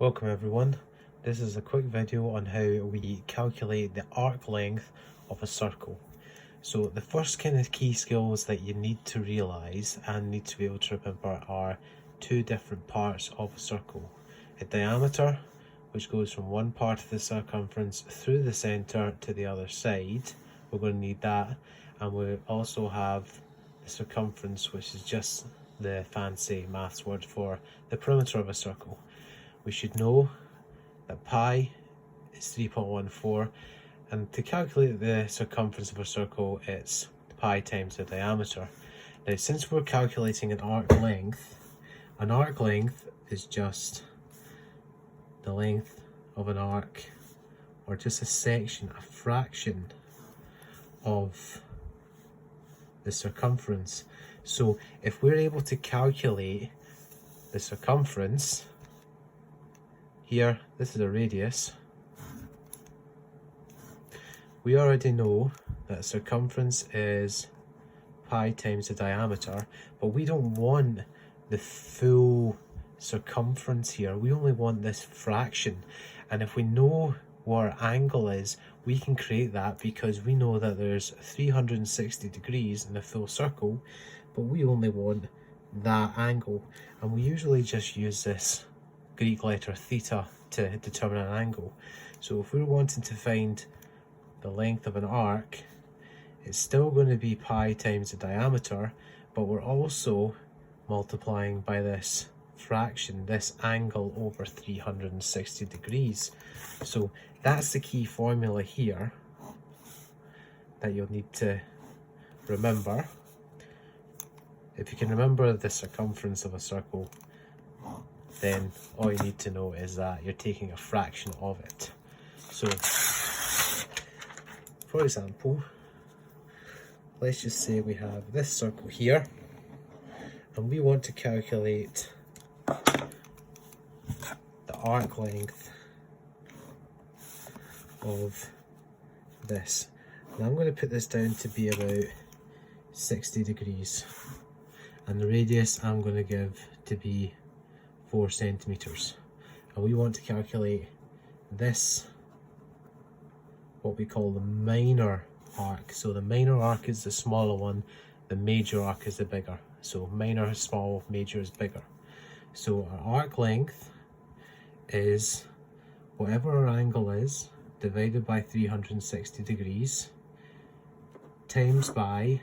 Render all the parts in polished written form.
Welcome everyone. This is a quick video on how we calculate the arc length of a circle. So the first kind of key skills that you need to realise and need to be able to remember are two different parts of a circle. A diameter, which goes from one part of the circumference through the centre to the other side. We're going to need that. And we also have the circumference, which is just the fancy maths word for the perimeter of a circle. We should know that pi is 3.14, and to calculate the circumference of a circle, it's pi times the diameter. Now, since we're calculating an arc length is just the length of an arc, or just a section, a fraction of the circumference. So if we're able to calculate the circumference, here, this is a radius. We already know that circumference is pi times the diameter, but we don't want the full circumference here. We only want this fraction. And if we know what our angle is, we can create that because we know that there's 360 degrees in a full circle, but we only want that angle. And we usually just use this Greek letter theta to determine an angle. So if we're wanting to find the length of an arc, it's still going to be pi times the diameter, but we're also multiplying by this fraction, this angle over 360 degrees. So that's the key formula here that you'll need to remember. If you can remember the circumference of a circle, then all you need to know is that you're taking a fraction of it. So, for example, let's just say we have this circle here, and we want to calculate the arc length of this. Now I'm going to put this down to be about 60 degrees, and the radius I'm going to give to be 4 centimeters, and we want to calculate this, what we call the minor arc. So the minor arc is the smaller one, the major arc is the bigger. So minor is small, major is bigger. So our arc length is whatever our angle is divided by 360 degrees times by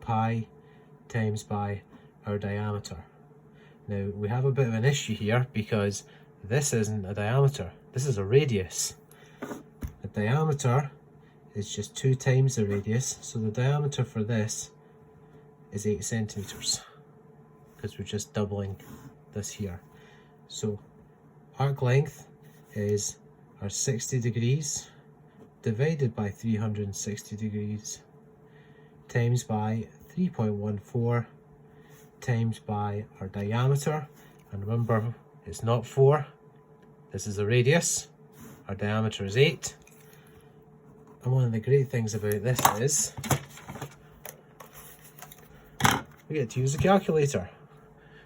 pi times by our diameter. Now, we have a bit of an issue here because this isn't a diameter, this is a radius. The diameter is just 2 times the radius, so the diameter for this is 8 centimeters because we're just doubling this here. So arc length is our 60 degrees divided by 360 degrees times by 3.14 times by our diameter, and remember, it's not 4, this is the radius, our diameter is 8. And one of the great things about this is we get to use a calculator.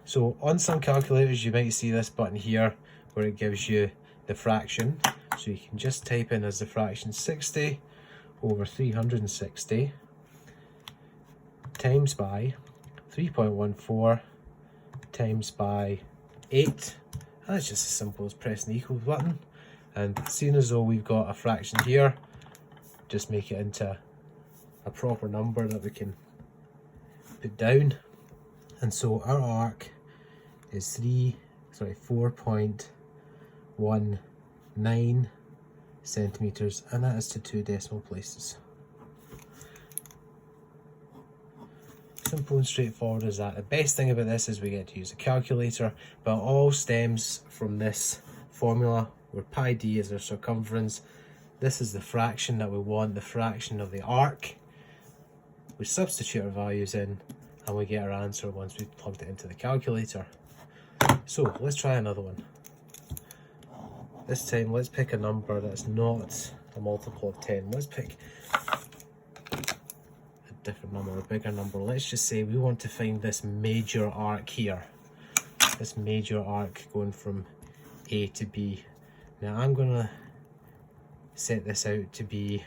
So on some calculators you might see this button here where it gives you the fraction, so you can just type in as the fraction 60 over 360 times by 3.14 times by 8, and it's just as simple as pressing the equals button. And seeing as though we've got a fraction here, just make it into a proper number that we can put down. And so our arc is 4.19 centimeters, and that is to 2 decimal places. Simple and straightforward as that. The best thing about this is we get to use a calculator, but it all stems from this formula where pi d is our circumference. This is the fraction that we want, the fraction of the arc. We substitute our values in and we get our answer once we've plugged it into the calculator. So let's try another one. This time let's pick a number that's not a multiple of 10. Let's pick different number, a bigger number. Let's just say we want to find this major arc here. This major arc going from A to B. Now I'm going to set this out to be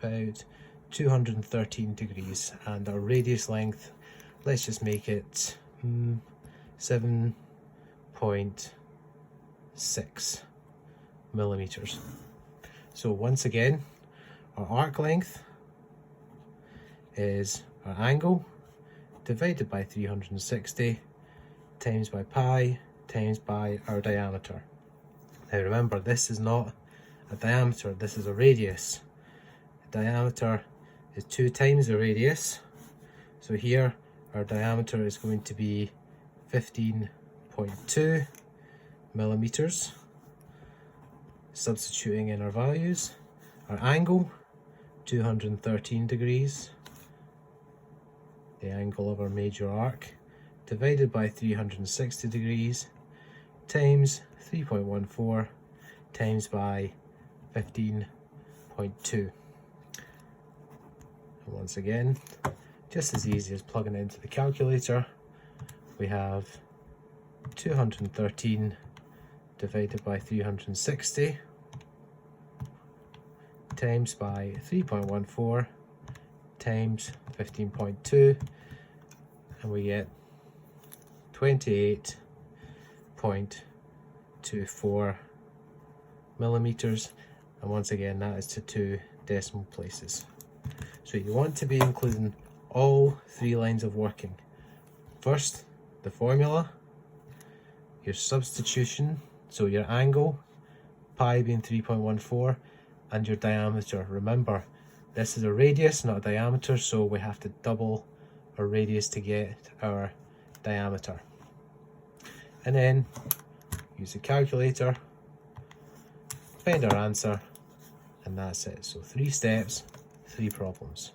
about 213 degrees, and our radius length, let's just make it 7.6 millimeters. So once again, our arc length is our angle divided by 360 times by pi times by our diameter. Now remember, this is not a diameter, this is a radius. The diameter is 2 times the radius. So here our diameter is going to be 15.2 millimeters. Substituting in our values, our angle 213 degrees, the angle of our major arc, divided by 360 degrees times 3.14 times by 15.2. And once again, just as easy as plugging it into the calculator, we have 213 divided by 360 times by 3.14 times 15.2, and we get 28.24 millimeters, and once again that is to 2 decimal places. So you want to be including all 3 lines of working. First, the formula, your substitution, so your angle, pi being 3.14, and your diameter. Remember, this is a radius, not a diameter, so we have to double our radius to get our diameter. And then use the calculator, find our answer, and that's it. So 3 steps, 3 problems.